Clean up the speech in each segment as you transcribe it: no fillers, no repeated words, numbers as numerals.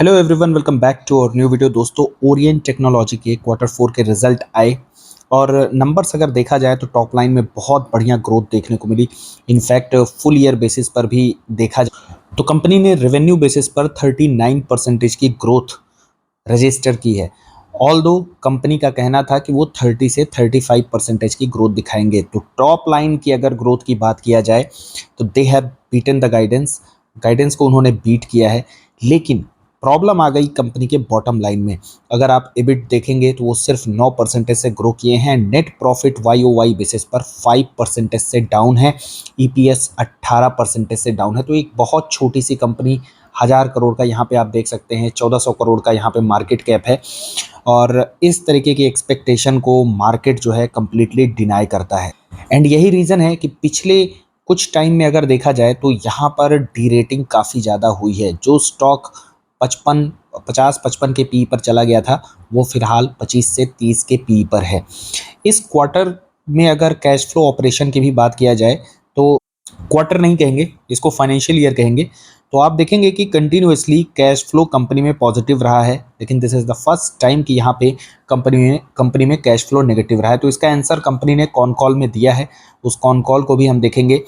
Hello everyone, welcome back to our new video. दोस्तों, orient technology के quarter 4 के result आए और नंबर्स अगर देखा जाए तो टॉप लाइन में बहुत बढ़िया ग्रोथ देखने को मिली। इनफैक्ट फुल ईयर बेसिस पर भी देखा जाए तो कंपनी ने रेवेन्यू बेसिस पर 39% की ग्रोथ रजिस्टर की है। ऑल दो कंपनी का कहना था कि वो 30 से 35% की ग्रोथ दिखाएंगे। तो टॉप लाइन की अगर ग्रोथ की बात किया जाए तो they have beaten the guidance को उन्होंने बीट किया है। लेकिन प्रॉब्लम आ गई कंपनी के बॉटम लाइन में। अगर आप एबिट देखेंगे तो वो सिर्फ 9% से ग्रो किए हैं। नेट प्रॉफिट YOY बेसिस पर 5% से डाउन है। EPS 18% से डाउन है। तो एक बहुत छोटी सी कंपनी, 1000 करोड़ का यहाँ पे आप देख सकते हैं, 1400 करोड़ का यहाँ पे मार्केट कैप है और इस तरीके की एक्सपेक्टेशन को मार्केट जो है कम्प्लीटली डिनाई करता है। एंड यही रीज़न है कि पिछले कुछ टाइम में अगर देखा जाए तो यहाँ पर डी रेटिंग काफ़ी ज़्यादा हुई है। जो स्टॉक 50-55 के पी पर चला गया था वो फिलहाल 25 से 30 के पी पर है। इस क्वार्टर में अगर कैश फ्लो ऑपरेशन की भी बात किया जाए तो क्वार्टर नहीं कहेंगे, इसको फाइनेंशियल ईयर कहेंगे। तो आप देखेंगे कि कंटिन्यूअसली कैश फ्लो कंपनी में पॉजिटिव रहा है, लेकिन this is the first time कि यहाँ पे कंपनी में कैश फ्लो नेगेटिव रहा है। तो इसका आंसर कंपनी ने कॉन कॉल में दिया है, उस कॉन कॉल को भी हम देखेंगे।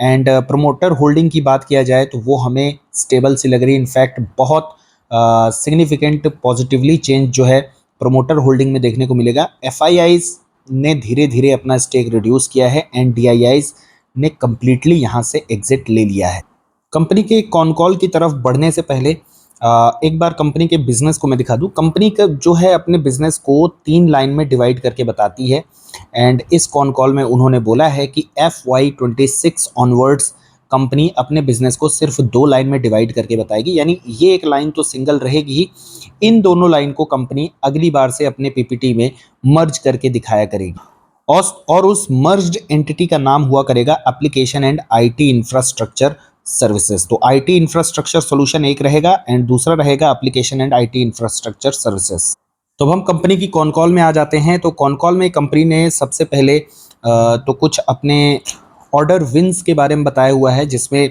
एंड प्रमोटर होल्डिंग की बात किया जाए तो वो हमें स्टेबल सी लग रही है। इनफैक्ट बहुत सिग्निफिकेंट पॉजिटिवली चेंज जो है प्रमोटर होल्डिंग में देखने को मिलेगा। FIIs ने धीरे धीरे अपना स्टेक रिड्यूस किया है एंड DIIs ने कम्प्लीटली यहाँ से एग्जिट ले लिया है। कंपनी के कॉन कॉल की तरफ बढ़ने से पहले एक बार कंपनी के बिजनेस को मैं दिखा दूं। कंपनी का जो है अपने बिजनेस को 3 लाइन में डिवाइड करके बताती है एंड इस कॉन कॉल में उन्होंने बोला है कि FY26 ऑनवर्ड्स कंपनी अपने बिजनेस को सिर्फ 2 लाइन में डिवाइड करके बताएगी। यानी ये एक लाइन तो सिंगल रहेगी ही, इन दोनों लाइन को कंपनी अगली बार से अपने PPT में मर्ज करके दिखाया करेगी और उस मर्ज्ड एंटिटी का नाम हुआ करेगा application and IT infrastructure services. तो IT इंफ्रास्ट्रक्चर सॉल्यूशन एक रहेगा एंड दूसरा रहेगा application and IT infrastructure services. तो अब हम कंपनी की कॉन कॉल में आ जाते हैं। तो कॉन कॉल में कंपनी ने सबसे पहले तो कुछ अपने ऑर्डर विंस के बारे में बताया हुआ है, जिसमें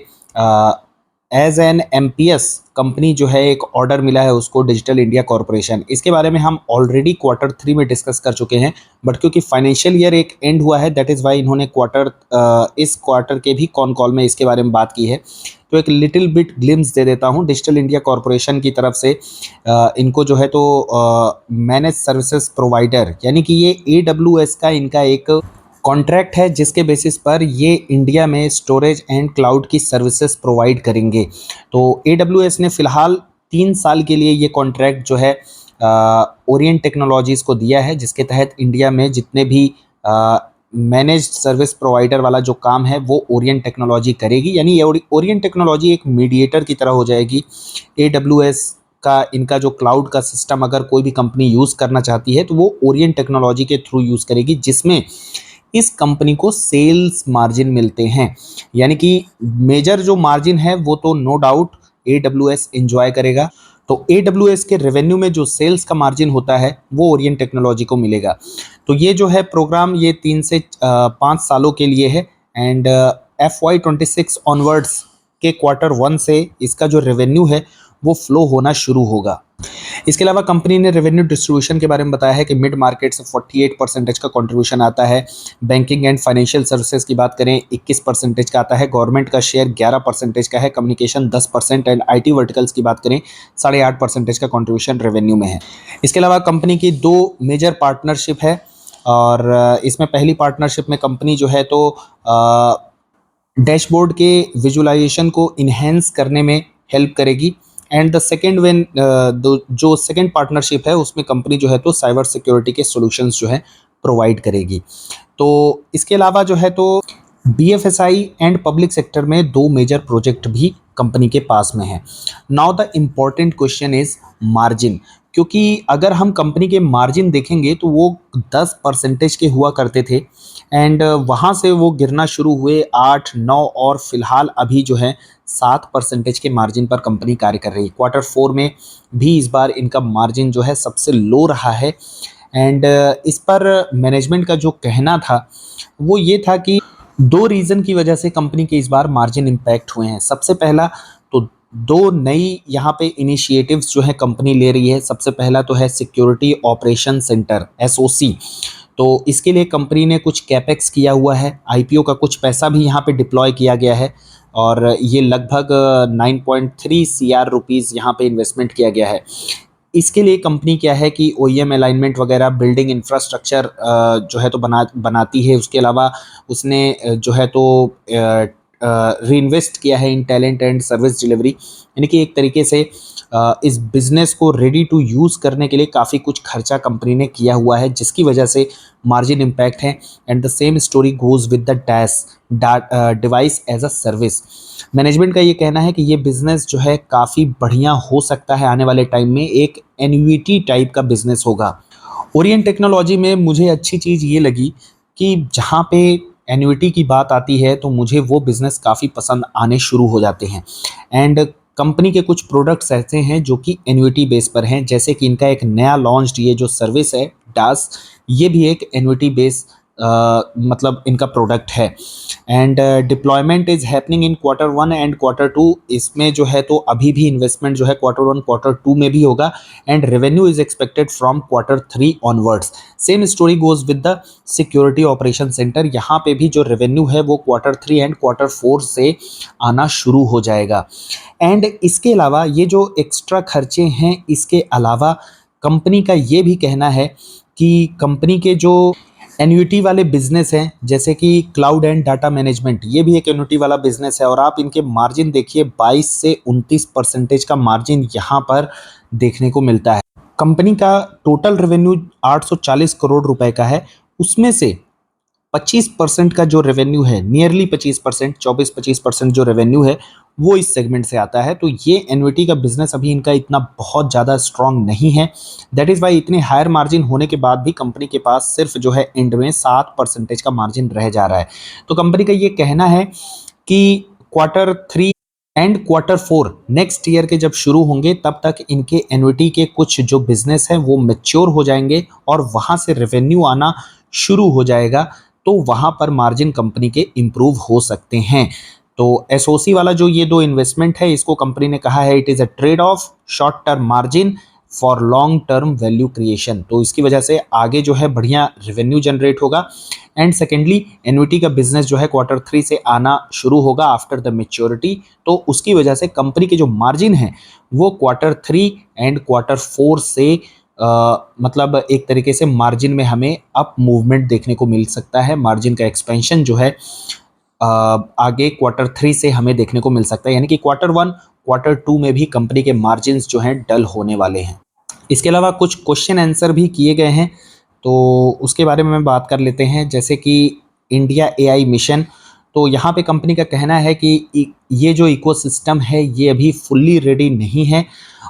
एज एन MPS कंपनी जो है एक ऑर्डर मिला है उसको डिजिटल इंडिया कॉरपोरेशन। इसके बारे में हम ऑलरेडी क्वार्टर 3 में डिस्कस कर चुके हैं, बट क्योंकि फाइनेंशियल ईयर एक एंड हुआ है दैट इज़ वाई इन्होंने इस क्वार्टर के भी कॉन कॉल में इसके बारे में बात की है। तो एक लिटिल बिट ग्लिम्स दे देता हूँ। डिजिटल इंडिया कॉरपोरेशन की तरफ से इनको जो है तो मैनेज सर्विसेज प्रोवाइडर यानी कि ये AWS का इनका एक कॉन्ट्रैक्ट है, जिसके बेसिस पर ये इंडिया में स्टोरेज एंड क्लाउड की सर्विसेज प्रोवाइड करेंगे। तो AWS ने फिलहाल 3 साल के लिए ये कॉन्ट्रैक्ट जो है ओरिएंट टेक्नोलॉजीज़ को दिया है, जिसके तहत इंडिया में जितने भी मैनेज्ड सर्विस प्रोवाइडर वाला जो काम है वो ओरिएंट टेक्नोलॉजी करेगी। यानी ओरिएंट टेक्नोलॉजी एक मीडिएटर की तरह हो जाएगी। AWS का इनका जो क्लाउड का सिस्टम अगर कोई भी कंपनी यूज़ करना चाहती है तो वो ओरिएंट टेक्नोलॉजी के थ्रू यूज़ करेगी, जिसमें इस कंपनी को सेल्स मार्जिन मिलते हैं। यानी कि मेजर जो मार्जिन है वो तो नो डाउट AWS एंजॉय करेगा। तो AWS के रेवेन्यू में जो सेल्स का मार्जिन होता है वो ओरिएंट टेक्नोलॉजी को मिलेगा। तो ये जो है प्रोग्राम ये 3 से 5 सालों के लिए है एंड FY26 ऑनवर्ड्स के क्वार्टर 1 से इसका जो रेवेन्यू है वो फ्लो होना शुरू होगा। इसके अलावा कंपनी ने रेवेन्यू डिस्ट्रीब्यूशन के बारे में बताया है कि मिड मार्केट से 48% का कंट्रीब्यूशन आता है। बैंकिंग एंड फाइनेंशियल सर्विसेज की बात करें 21% का आता है। गवर्नमेंट का शेयर 11% का है। कम्युनिकेशन 10% एंड IT वर्टिकल्स की बात करें 8.5% का कंट्रीब्यूशन रेवेन्यू में है। इसके अलावा कंपनी की 2 मेजर पार्टनरशिप है और इसमें पहली पार्टनरशिप में कंपनी जो है तो डैशबोर्ड के विजुअलाइजेशन को इन्हेंस करने में हेल्प करेगी एंड द सेकेंड जो सेकेंड पार्टनरशिप है उसमें कंपनी जो है तो साइबर सिक्योरिटी के सॉल्यूशंस जो है प्रोवाइड करेगी। तो इसके अलावा जो है तो BFSI एंड पब्लिक सेक्टर में 2 मेजर प्रोजेक्ट भी कंपनी के पास में है। Now the important question is margin, क्योंकि अगर हम कंपनी के मार्जिन देखेंगे तो वो 10% के हुआ करते थे एंड वहाँ से वो गिरना शुरू हुए 8, 9 और फिलहाल अभी जो है 7% के मार्जिन पर कंपनी कार्य कर रही है। क्वार्टर 4 में भी इस बार इनका मार्जिन जो है सबसे लो रहा है एंड इस पर मैनेजमेंट का जो कहना था वो ये था कि 2 रीज़न की वजह से कंपनी के इस बार मार्जिन इम्पैक्ट हुए हैं। सबसे पहला तो दो नई यहाँ पे इनिशिएटिव्स जो है कंपनी ले रही है। सबसे पहला तो है सिक्योरिटी ऑपरेशन सेंटर, एसओसी। तो इसके लिए कंपनी ने कुछ कैपेक्स किया हुआ है, आईपीओ का कुछ पैसा भी यहाँ पे डिप्लॉय किया गया है और ये लगभग 9.3 सीआर रुपीज़ यहाँ पे इन्वेस्टमेंट किया गया है। इसके लिए कंपनी क्या है कि ओईएम अलाइनमेंट वगैरह, बिल्डिंग इंफ्रास्ट्रक्चर जो है तो बनाती है। उसके अलावा उसने जो है तो रीइन्वेस्ट किया है इन टैलेंट एंड सर्विस डिलीवरी, यानी कि एक तरीके से इस बिज़नेस को रेडी टू यूज़ करने के लिए काफ़ी कुछ खर्चा कंपनी ने किया हुआ है, जिसकी वजह से मार्जिन इम्पैक्ट है। And the same story goes with the dash device as a service. Management का ये कहना है कि ये बिज़नेस जो है काफ़ी बढ़िया हो सकता है, आने वाले टाइम में एक एन्युइटी टाइप का बिज़नेस होगा। ओरिएंट टेक्नोलॉजी में मुझे अच्छी चीज़ ये लगी कि जहाँ पे एन्युइटी की बात आती है तो मुझे वो बिज़नेस काफ़ी पसंद आने शुरू हो जाते हैं। एंड कंपनी के कुछ प्रोडक्ट्स ऐसे हैं जो कि एन्युइटी बेस पर हैं, जैसे कि इनका एक नया लॉन्च्ड ये जो सर्विस है डास, ये भी एक एन्युइटी बेस मतलब इनका प्रोडक्ट है। And deployment is happening in Q1 and Q2। इसमें जो है तो अभी भी इन्वेस्टमेंट जो है Q1 Q2 में भी होगा and revenue is expected from Q3 onwards. Same story goes with the security operation centre. यहाँ पे भी जो रेवेन्यू है वो Q3 एंड Q4 से आना शुरू हो जाएगा। एंड इसके अलावा ये जो एक्स्ट्रा खर्चे हैं, इसके अलावा कंपनी का ये भी कहना है कि कंपनी के जो एन्युइटी वाले बिजनेस हैं, जैसे कि क्लाउड एंड डाटा मैनेजमेंट, ये भी एक एन्युइटी वाला बिजनेस है और आप इनके मार्जिन देखिए 22 से 29% का मार्जिन यहाँ पर देखने को मिलता है। कंपनी का टोटल रेवेन्यू 840 करोड़ रुपए का है, उसमें से 25% का जो रेवेन्यू है, नियरली 25%, 24-25% जो रेवेन्यू है वो इस सेगमेंट से आता है। तो ये एन्युइटी का बिजनेस अभी इनका इतना बहुत ज़्यादा स्ट्रांग नहीं है। दैट इज़ वाई इतने हायर मार्जिन होने के बाद भी कंपनी के पास सिर्फ जो है एंड में 7% का मार्जिन रह जा रहा है। तो कंपनी का ये कहना है कि Q3 and Q4 next year के जब शुरू होंगे तब तक इनके एन्युइटी के कुछ जो बिजनेस हैं वो मैच्योर हो जाएंगे और वहाँ से रेवेन्यू आना शुरू हो जाएगा, तो वहाँ पर मार्जिन कंपनी के इम्प्रूव हो सकते हैं। तो एसओसी वाला जो ये दो इन्वेस्टमेंट है, इसको कंपनी ने कहा है it is a trade off short term margin for long term value creation. तो इसकी वजह से आगे जो है बढ़िया रेवेन्यू जनरेट होगा। एंड सेकेंडली एन्युइटी का बिजनेस जो है Q3 से आना शुरू होगा आफ्टर द मेच्योरिटी, तो उसकी वजह से कंपनी के जो मार्जिन है वो Q3 एंड Q4 से मतलब एक तरीके से मार्जिन में हमें अप मूवमेंट देखने को मिल सकता है। मार्जिन का एक्सपेंशन जो है आगे Q3 से हमें देखने को मिल सकता है, यानी कि Q1 Q2 में भी कंपनी के मार्जिन्स जो हैं डल होने वाले हैं। इसके अलावा कुछ क्वेश्चन आंसर भी किए गए हैं, तो उसके बारे में बात कर लेते हैं। जैसे कि इंडिया एआई मिशन, तो यहाँ पे कंपनी का कहना है कि ये जो इकोसिस्टम है ये अभी फुल्ली रेडी नहीं है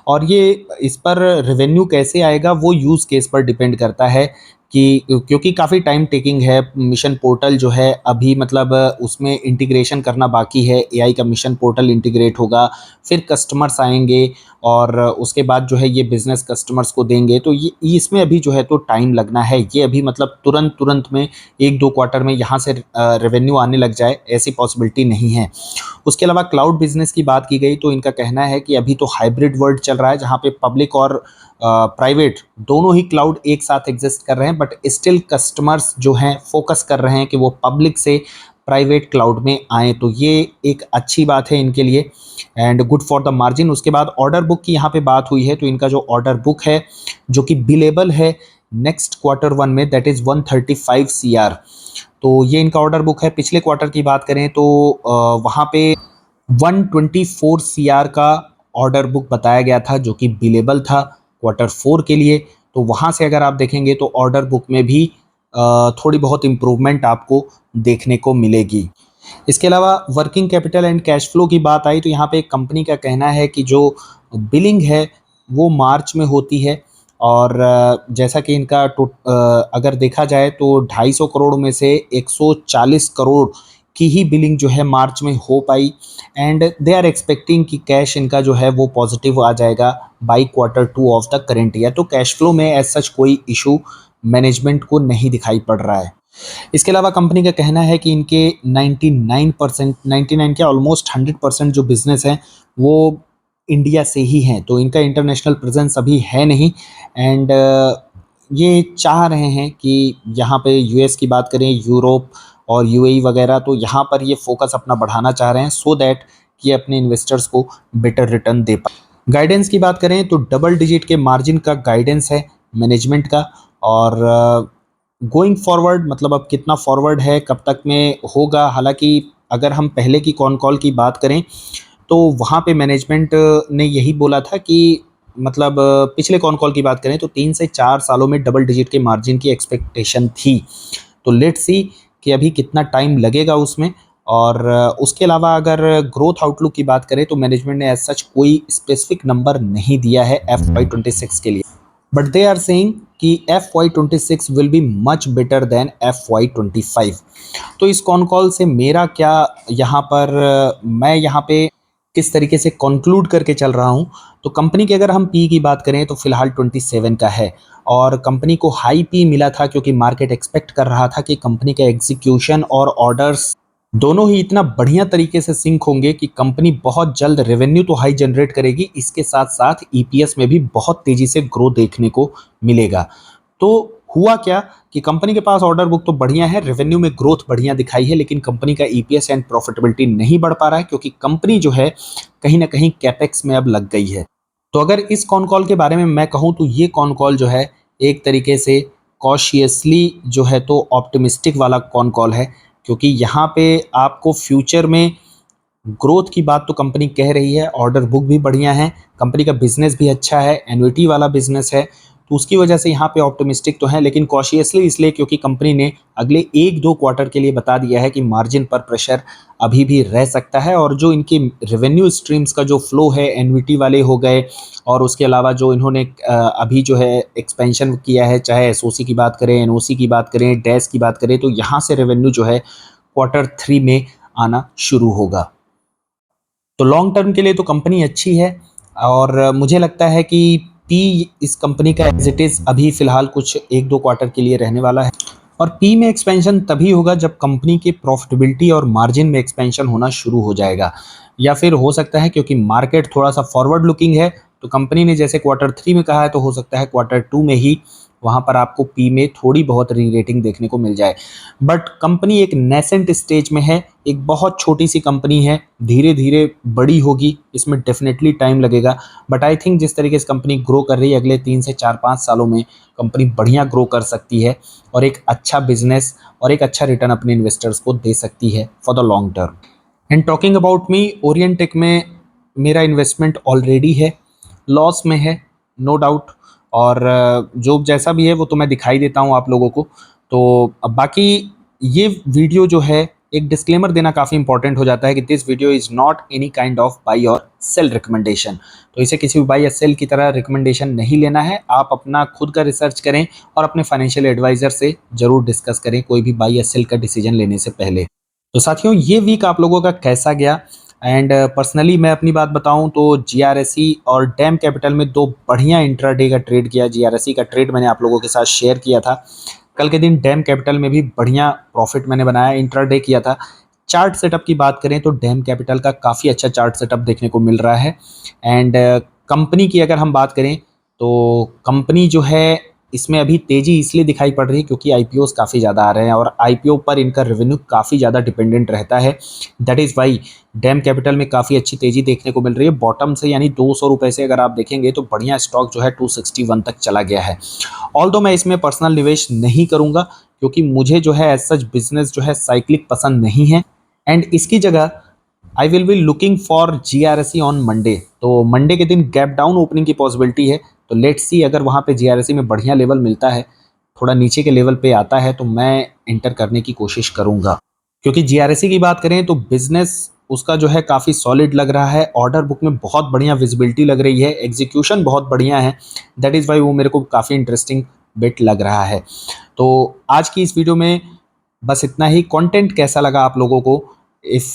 और ये इस पर रेवेन्यू कैसे आएगा वो यूज़ केस पर डिपेंड करता है कि क्योंकि काफ़ी टाइम टेकिंग है। मिशन पोर्टल जो है अभी मतलब उसमें इंटीग्रेशन करना बाकी है। एआई का मिशन पोर्टल इंटीग्रेट होगा, फिर कस्टमर्स आएंगे और उसके बाद जो है ये बिज़नेस कस्टमर्स को देंगे। तो ये इसमें अभी जो है तो टाइम लगना है। ये अभी मतलब तुरंत में 1-2 क्वार्टर में यहाँ से रेवेन्यू आने लग जाए, ऐसी पॉसिबिलिटी नहीं है। उसके अलावा क्लाउड बिजनेस की बात की गई तो इनका कहना है कि अभी तो हाइब्रिड वर्ल्ड चल रहा है, जहाँ पे पब्लिक और प्राइवेट दोनों ही क्लाउड एक साथ एग्जिस्ट कर रहे हैं, बट स्टिल कस्टमर्स जो हैं फोकस कर रहे हैं कि वो पब्लिक से प्राइवेट क्लाउड में आएँ। तो ये एक अच्छी बात है इनके लिए and good for the margin. उसके बाद ऑर्डर बुक की यहाँ पे बात हुई है, तो इनका जो ऑर्डर बुक है जो कि बिलेबल है नेक्स्ट Q1 में, दैट इज़ 135 CR। तो ये इनका ऑर्डर बुक है। पिछले क्वार्टर की बात करें तो वहाँ पे 124 CR का ऑर्डर बुक बताया गया था जो कि बिलेबल था Q4 के लिए। तो वहाँ से अगर आप देखेंगे तो ऑर्डर बुक में भी थोड़ी बहुत इम्प्रूवमेंट आपको देखने को मिलेगी। इसके अलावा working capital and cash flow की बात आई तो यहाँ पे कंपनी का कहना है कि जो बिलिंग है वो मार्च में होती है और जैसा कि इनका अगर देखा जाए तो 250 करोड़ में से 140 करोड़ की ही बिलिंग जो है मार्च में हो पाई एंड दे आर एक्सपेक्टिंग कि कैश इनका जो है वो पॉजिटिव आ जाएगा by Q2 of the current year. तो कैश फ्लो में एज सच कोई इशू मैनेजमेंट को नहीं दिखाई पड़ रहा है। इसके अलावा कंपनी का कहना है कि इनके 99% 99 क्या ऑलमोस्ट 100% जो बिजनेस हैं वो इंडिया से ही हैं, तो इनका इंटरनेशनल प्रेजेंस अभी है नहीं। एंड ये चाह रहे हैं कि यहाँ पे यूएस की बात करें, यूरोप और यूएई वगैरह, तो यहाँ पर ये फोकस अपना बढ़ाना चाह रहे हैं सो दैट कि अपने इन्वेस्टर्स को बेटर रिटर्न दे पाए। गाइडेंस की बात करें तो डबल डिजिट के मार्जिन का गाइडेंस है मैनेजमेंट का। और गोइंग फॉरवर्ड मतलब अब कितना फॉरवर्ड है, कब तक में होगा, हालांकि अगर हम पहले की कॉन कॉल की बात करें तो वहाँ पे मैनेजमेंट ने यही बोला था कि मतलब पिछले कॉन कॉल की बात करें तो 3 से 4 सालों में डबल डिजिट के मार्जिन की एक्सपेक्टेशन थी। तो लेट्स सी कि अभी कितना टाइम लगेगा उसमें। और उसके अलावा अगर ग्रोथ आउटलुक की बात करें तो मैनेजमेंट ने एज सच कोई स्पेसिफिक नंबर नहीं दिया है FY26 के लिए, बट दे आर सेइंग कि FY26 will be much better than FY25। तो इस कॉन कॉल से मेरा क्या यहाँ पर मैं यहाँ पे किस तरीके से कंक्लूड करके चल रहा हूँ, तो कंपनी की अगर हम पी की बात करें तो फिलहाल 27 का है। और कंपनी को हाई पी मिला था क्योंकि मार्केट एक्सपेक्ट कर रहा था कि कंपनी का एग्जीक्यूशन और ऑर्डर्स दोनों ही इतना बढ़िया तरीके से सिंक होंगे कि कंपनी बहुत जल्द रेवेन्यू तो हाई जनरेट करेगी, इसके साथ साथ ईपीएस में भी बहुत तेजी से ग्रोथ देखने को मिलेगा। तो हुआ क्या कि कंपनी के पास ऑर्डर बुक तो बढ़िया है, रेवेन्यू में ग्रोथ बढ़िया दिखाई है, लेकिन कंपनी का ईपीएस एंड प्रॉफिटेबिलिटी नहीं बढ़ पा रहा है क्योंकि कंपनी जो है कहीं ना कहीं कैपेक्स में अब लग गई है। तो अगर इस कॉन कॉल के बारे में मैं कहूँ तो ये कॉन कॉल जो है एक तरीके से कॉशियसली जो है तो ऑप्टिमिस्टिक वाला कॉन कॉल है, क्योंकि यहाँ पे आपको फ्यूचर में ग्रोथ की बात तो कंपनी कह रही है, ऑर्डर बुक भी बढ़िया है, कंपनी का बिजनेस भी अच्छा है, एन्युइटी वाला बिजनेस है, तो उसकी वजह से यहाँ पे ऑप्टिमिस्टिक तो है, लेकिन कॉशियसली इसलिए क्योंकि कंपनी ने अगले 1-2 क्वार्टर के लिए बता दिया है कि मार्जिन पर प्रेशर अभी भी रह सकता है। और जो इनकी रेवेन्यू स्ट्रीम्स का जो फ्लो है, एन्युइटी वाले हो गए और उसके अलावा जो इन्होंने अभी जो है एक्सपेंशन किया है, चाहे एसओसी की बात करें, एनओसी की बात करें, डैश की बात करें, तो यहाँ से रेवेन्यू जो है Q3 में आना शुरू होगा। तो लॉन्ग टर्म के लिए तो कंपनी अच्छी है और मुझे लगता है कि पी इस कंपनी का एज इट इज़ अभी फ़िलहाल कुछ 1-2 क्वार्टर के लिए रहने वाला है। और पी में एक्सपेंशन तभी होगा जब कंपनी की प्रॉफिटेबिलिटी और मार्जिन में एक्सपेंशन होना शुरू हो जाएगा, या फिर हो सकता है क्योंकि मार्केट थोड़ा सा फॉरवर्ड लुकिंग है तो कंपनी ने जैसे Q3 में कहा है तो हो सकता है Q2 में ही वहाँ पर आपको पी में थोड़ी बहुत री रेटिंग देखने को मिल जाए। बट कंपनी एक नेसेंट स्टेज में है, एक बहुत छोटी सी कंपनी है, धीरे धीरे बड़ी होगी, इसमें डेफिनेटली टाइम लगेगा। बट आई थिंक जिस तरीके से कंपनी ग्रो कर रही है अगले 3 से 4-5 सालों में कंपनी बढ़िया ग्रो कर सकती है और एक अच्छा बिजनेस और एक अच्छा रिटर्न अपने इन्वेस्टर्स को दे सकती है for the long term. And talking about me, Orientech में मेरा इन्वेस्टमेंट ऑलरेडी है, लॉस में है नो डाउट, और जो जैसा भी है वो तो मैं दिखाई देता हूँ आप लोगों को। तो अब बाकी ये वीडियो जो है एक डिस्क्लेमर देना काफ़ी इंपॉर्टेंट हो जाता है कि this video is not any kind of by और सेल रिकमेंडेशन। तो इसे किसी भी बाई या सेल की तरह रिकमेंडेशन नहीं लेना है, आप अपना खुद का रिसर्च करें और अपने फाइनेंशियल एडवाइज़र से ज़रूर डिस्कस करें कोई भी बाई या सेल का डिसीजन लेने से पहले। तो साथियों, ये वीक आप लोगों का कैसा गया? एंड पर्सनली मैं अपनी बात बताऊं तो जीआरएसई और डैम कैपिटल में 2 बढ़िया इंट्राडे का ट्रेड किया। जीआरएसई का ट्रेड मैंने आप लोगों के साथ शेयर किया था, कल के दिन डैम कैपिटल में भी बढ़िया प्रॉफिट मैंने बनाया, इंट्राडे किया था। चार्ट सेटअप की बात करें तो डैम कैपिटल का काफ़ी अच्छा चार्ट सेटअप देखने को मिल रहा है। एंड कंपनी की अगर हम बात करें तो कंपनी जो है इसमें अभी तेज़ी इसलिए दिखाई पड़ रही है क्योंकि आईपीओस काफ़ी ज़्यादा आ रहे हैं और आईपीओ पर इनका रेवेन्यू काफ़ी ज़्यादा डिपेंडेंट रहता है। That is why dam capital में काफ़ी अच्छी तेज़ी देखने को मिल रही है। बॉटम से यानी 200 रुपये से अगर आप देखेंगे तो बढ़िया स्टॉक जो है 261 तक चला गया है। ऑल्दो मैं इसमें पर्सनल निवेश नहीं करूँगा क्योंकि मुझे जो है एज सच बिजनेस जो है साइक्लिक पसंद नहीं है। एंड इसकी जगह I will be looking for GRSE on Monday. तो मंडे के दिन गैप डाउन ओपनिंग की पॉसिबिलिटी है, तो लेट्स सी अगर वहाँ पे जीआरएसई में बढ़िया लेवल मिलता है, थोड़ा नीचे के लेवल पे आता है तो मैं एंटर करने की कोशिश करूँगा। क्योंकि जीआरएसई की बात करें तो बिजनेस उसका जो है काफ़ी सॉलिड लग रहा है, ऑर्डर बुक में बहुत बढ़िया विजिबिलिटी लग रही है, एग्जीक्यूशन बहुत बढ़िया है। दैट इज़ वाई वो मेरे को काफ़ी इंटरेस्टिंग बेट लग रहा है। तो आज की इस वीडियो में बस इतना ही। कंटेंट कैसा लगा आप लोगों को? इफ़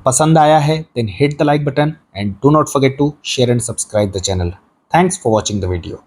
पसंद आया है then hit the like button and do not forget to share and subscribe the channel. Thanks for watching the video.